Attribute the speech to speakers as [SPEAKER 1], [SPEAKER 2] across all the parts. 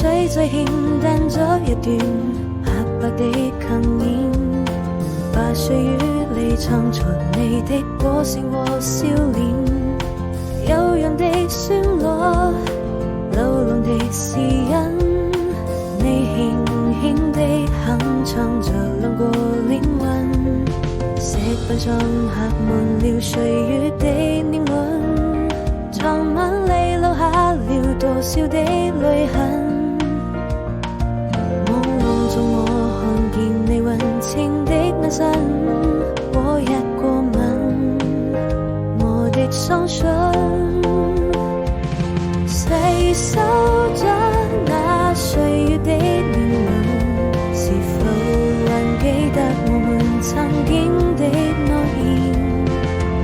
[SPEAKER 1] 水最欠淡咗一段白白的幸免，把歲月裏藏藏你的歌聲和笑臉，悠揚的旋律，流浪的詩音，你輕輕地哼唱着兩個靈魂，石板上刻滿了歲月的年輪，藏滿你留下了多少的淚痕。朦朧中我看見你溫情的眼神和一個吻，我的雙唇細數着那歲月的年輪，是否還記得我們曾經的諾言，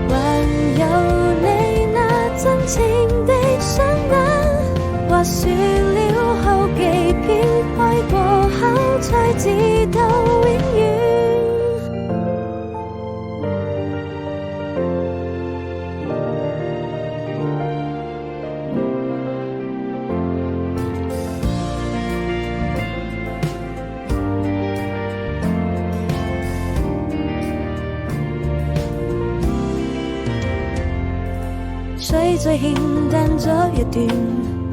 [SPEAKER 1] 還有你那真情的雙眼，或說了好幾遍愛過後才知道永遠。水最欠淡咗一段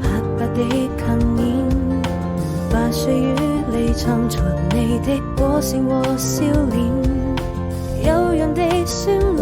[SPEAKER 1] 白白的幸免，把歲月裏藏藏你的歌聲和笑臉，悠揚的旋律。